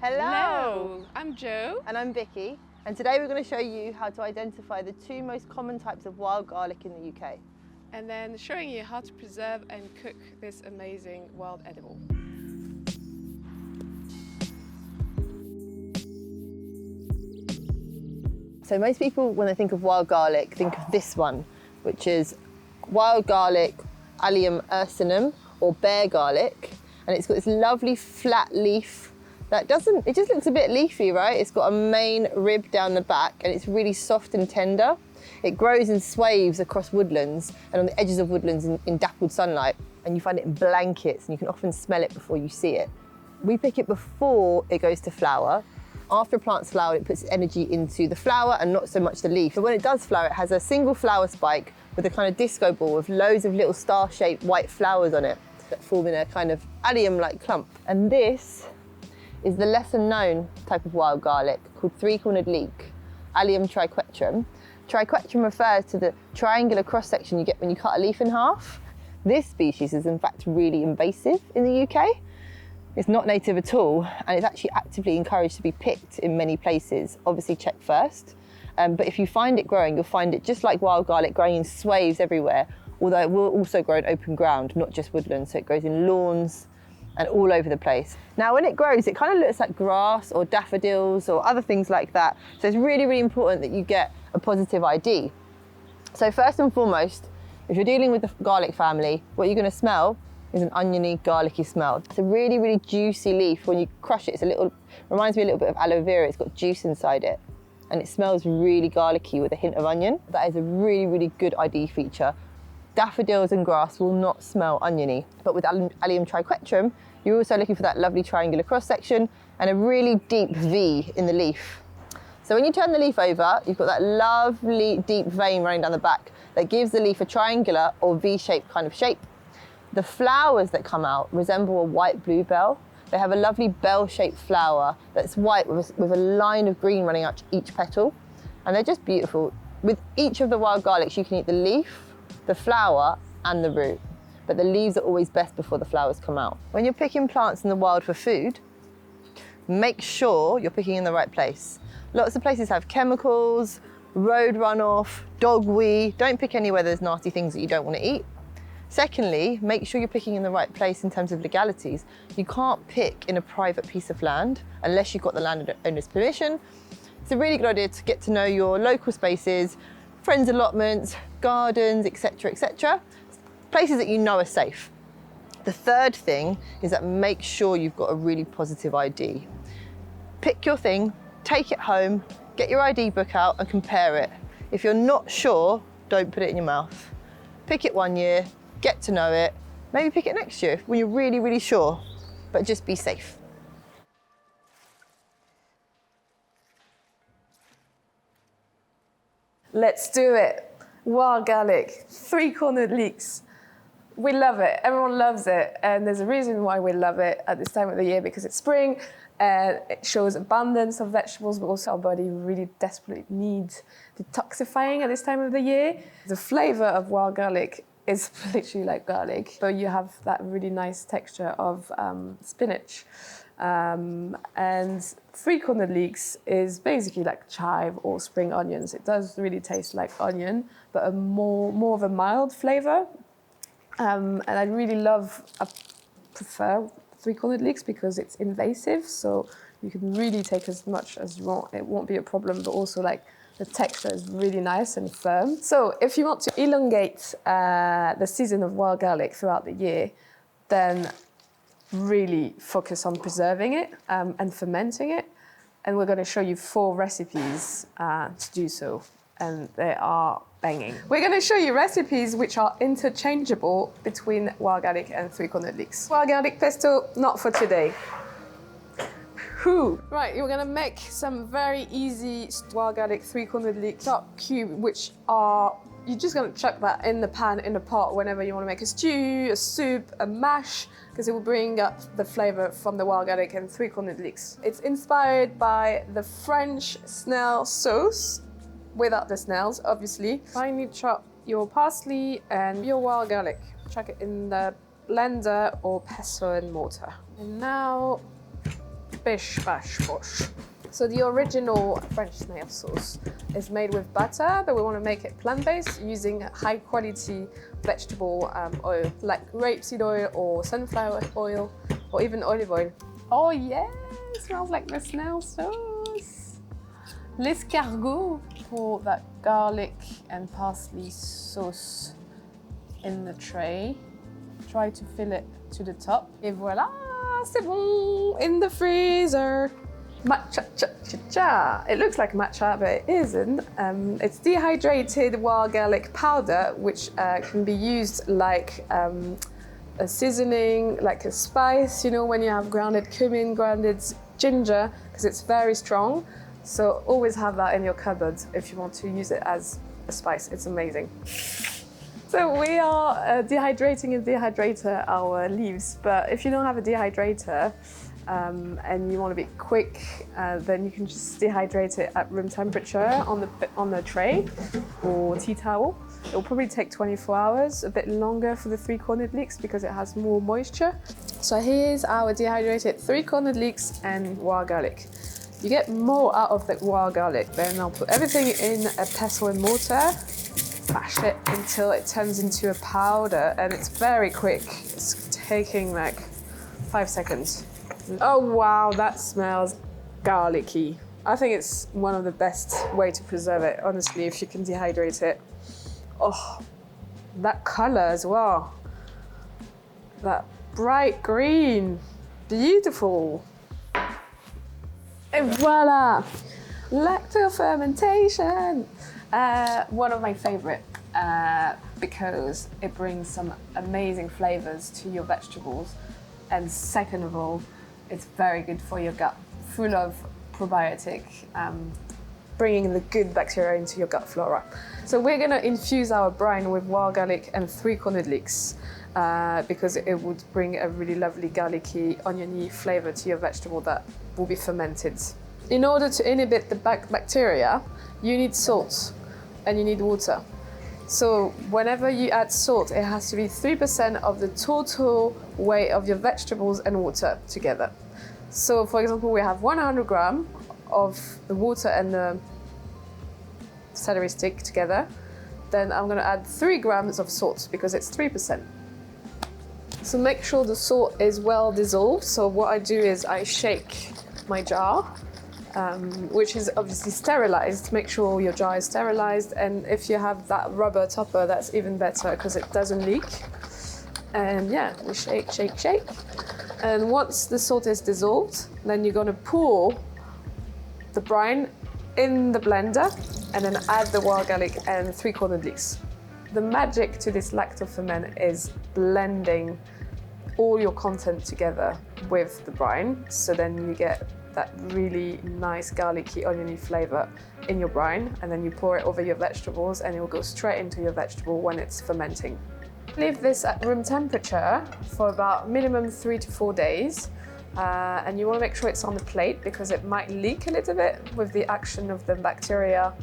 Hello, I'm Jo. And I'm Vicky, and today we're going to show you how to identify the two most common types of wild garlic in the UK. And then showing you how to preserve and cook this amazing wild edible. So most people, when they think of wild garlic, think of this one, which is wild garlic, allium ursinum, or bear garlic. And it's got this lovely flat leaf that it just looks a bit leafy, right? It's got a main rib down the back and it's really soft and tender. It grows in swaths across woodlands and on the edges of woodlands in dappled sunlight. And you find it in blankets and you can often smell it before you see it. We pick it before it goes to flower. After a plant's flowered, it puts energy into the flower and not so much the leaf. But when it does flower, it has a single flower spike with a kind of disco ball with loads of little star-shaped white flowers on it that form in a kind of allium-like clump. And this is the lesser known type of wild garlic called three-cornered leek, allium triquetrum. Triquetrum refers to the triangular cross-section you get when you cut a leaf in half. This species is in fact really invasive in the UK. It's not native at all, and it's actually actively encouraged to be picked in many places. Obviously check first, but if you find it growing, you'll find it just like wild garlic growing in swaths everywhere, although it will also grow in open ground, not just woodlands, so it grows in lawns and all over the place. Now when it grows, it kind of looks like grass or daffodils or other things like that, so it's really, really important that you get a positive ID. So first and foremost, if you're dealing with the garlic family, what you're going to smell is an oniony, garlicky smell. It's a really, really juicy leaf. When you crush it, reminds me a little bit of aloe vera. It's got juice inside it. And it smells really garlicky with a hint of onion. That is a really, really good ID feature. Daffodils and grass will not smell oniony. But with allium triquetrum, you're also looking for that lovely triangular cross-section and a really deep V in the leaf. So when you turn the leaf over, you've got that lovely deep vein running down the back that gives the leaf a triangular or V-shaped kind of shape. The flowers that come out resemble a white bluebell. They have a lovely bell-shaped flower that's white with a line of green running out each petal. And they're just beautiful. With each of the wild garlics, you can eat the leaf, the flower, and the root. But the leaves are always best before the flowers come out. When you're picking plants in the wild for food, make sure you're picking in the right place. Lots of places have chemicals, road runoff, dog wee. Don't pick anywhere there's nasty things that you don't want to eat. Secondly, make sure you're picking in the right place in terms of legalities. You can't pick in a private piece of land unless you've got the landowner's permission. It's a really good idea to get to know your local spaces, friends' allotments, gardens, etc., etc. Places that you know are safe. The third thing is that make sure you've got a really positive ID. Pick your thing, take it home, get your ID book out and compare it. If you're not sure, don't put it in your mouth. Pick it one year, get to know it, maybe pick it next year when you're really, really sure, but just be safe. Let's do it. Wild garlic, three-cornered leeks. We love it, everyone loves it, and there's a reason why we love it at this time of the year, because it's spring and it shows abundance of vegetables, but also our body really desperately needs detoxifying at this time of the year. The flavor of wild garlic is literally like garlic, but you have that really nice texture of spinach. And three-cornered leeks is basically like chive or spring onions. It does really taste like onion, but a more of a mild flavor. And I prefer three-cornered leeks because it's invasive, so you can really take as much as you want. It won't be a problem, but also like the texture is really nice and firm. So if you want to elongate the season of wild garlic throughout the year, then really focus on preserving it and fermenting it. And we're going to show you 4 recipes to do so, and they are banging. We're going to show you recipes which are interchangeable between wild garlic and three-cornered leeks. Wild garlic pesto, not for today. Whew. Right, you're going to make some very easy wild garlic three-cornered leek chop cube, which are, you're just going to chuck that in the pan, in the pot, whenever you want to make a stew, a soup, a mash, because it will bring up the flavor from the wild garlic and three-cornered leeks. It's inspired by the French snail sauce, without the snails, obviously. Finely chop your parsley and your wild garlic. Chuck it in the blender or pestle and mortar. And now bish bash bosh. So the original French snail sauce is made with butter, but we want to make it plant-based using high quality vegetable oil, like rapeseed oil or sunflower oil, or even olive oil. Oh yeah, it smells like the snail sauce. L'escargot, pour that garlic and parsley sauce in the tray. Try to fill it to the top. Et voilà, c'est bon, in the freezer. Matcha cha cha cha. It looks like matcha, but it isn't. It's dehydrated wild garlic powder, which can be used like a seasoning, like a spice, you know, when you have grounded cumin, grounded ginger, because it's very strong. So always have that in your cupboard if you want to use it as a spice. It's amazing. So we are dehydrating and dehydrator our leaves, but if you don't have a dehydrator and you want to be quick, then you can just dehydrate it at room temperature on the tray or tea towel. It will probably take 24 hours, a bit longer for the three-cornered leeks because it has more moisture. So here's our dehydrated three-cornered leeks and wild garlic. You get more out of the wild garlic. Then I'll put everything in a pestle and mortar, mash it until it turns into a powder, and it's very quick. It's taking like 5 seconds. Oh wow, that smells garlicky. I think it's one of the best way to preserve it, honestly, if you can dehydrate it. Oh, that color as well. That bright green, beautiful. And voila, lacto-fermentation. One of my favorite because it brings some amazing flavors to your vegetables. And second of all, it's very good for your gut, full of probiotic, bringing the good bacteria into your gut flora. So we're gonna infuse our brine with wild garlic and three-cornered leeks because it would bring a really lovely garlicky, oniony flavor to your vegetable that will be fermented. In order to inhibit the bacteria, you need salt and you need water. So whenever you add salt, it has to be 3% of the total weight of your vegetables and water together. So for example, we have 100 grams of the water and the celery stick together. Then I'm gonna add 3 grams of salt because it's 3%. So make sure the salt is well dissolved. So what I do is I shake my jar, which is obviously sterilized. Make sure your jar is sterilized, and if you have that rubber topper, that's even better because it doesn't leak. And yeah, we shake, shake, shake. And once the salt is dissolved, then you're gonna pour the brine in the blender and then add the wild garlic and three-cornered leeks. The magic to this lacto-ferment is blending all your content together with the brine, so then you get that really nice garlicky, oniony flavor in your brine, and then you pour it over your vegetables and it will go straight into your vegetable when it's fermenting. Leave this at room temperature for about minimum 3 to 4 days. And you want to make sure it's on the plate because it might leak a little bit with the action of the bacteria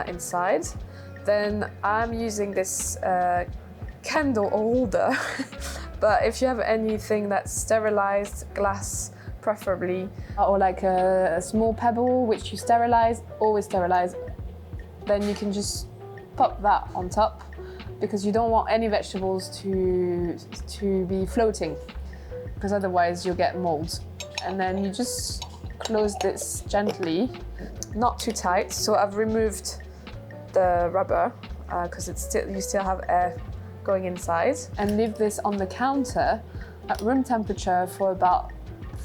inside. Then I'm using this candle holder, but if you have anything that's sterilized, glass preferably, or like a small pebble which you sterilize, always sterilize, then you can just pop that on top because you don't want any vegetables to be floating, because otherwise you'll get mold. And then you just close this gently, not too tight. So I've removed the rubber because you still have air going inside, and leave this on the counter at room temperature for about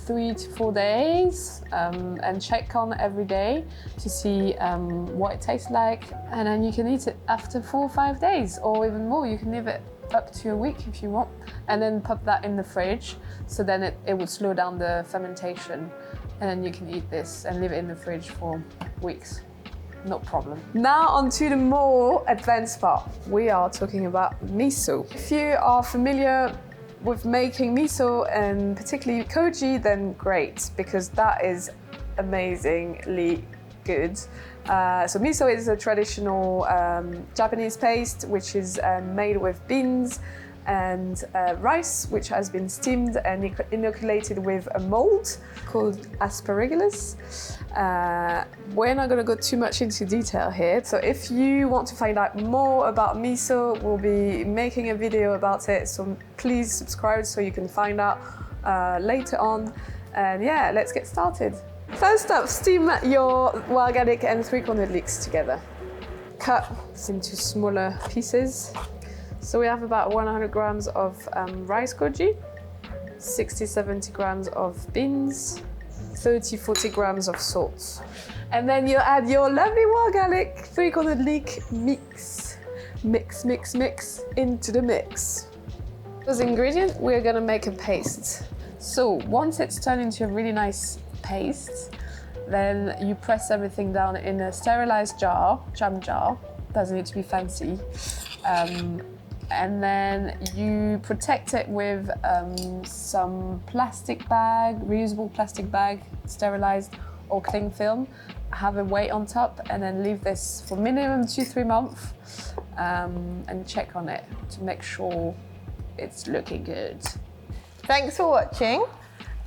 3 to 4 days, and check on every day to see what it tastes like, and then you can eat it after 4 or 5 days, or even more. You can leave it up to a week if you want, and then pop that in the fridge, so then it will slow down the fermentation, and then you can eat this and leave it in the fridge for weeks. No problem. Now on to the more advanced part. We are talking about miso. If you are familiar with making miso and particularly koji, then great, because that is amazingly good. So miso is a traditional Japanese paste which is made with beans and rice, which has been steamed and inoculated with a mold called asparagus. We're not going to go too much into detail here. So if you want to find out more about miso, we'll be making a video about it. So please subscribe so you can find out later on. And yeah, let's get started. First up, steam your wild garlic and 3 cornered leeks together. Cut into smaller pieces. So we have about 100 grams of rice koji, 60-70 grams of beans, 30-40 grams of salt. And then you add your lovely wild garlic, 3 cornered leek mix. Mix into the mix. Those ingredients, we're gonna make a paste. So once it's turned into a really nice paste, then you press everything down in a sterilized jar, jam jar, doesn't need to be fancy. And then you protect it with some plastic bag, reusable plastic bag, sterilized or cling film. Have a weight on top and then leave this for minimum 2-3 months and check on it to make sure it's looking good. Thanks for watching.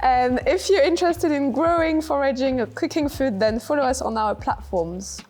And if you're interested in growing, foraging or cooking food, then follow us on our platforms.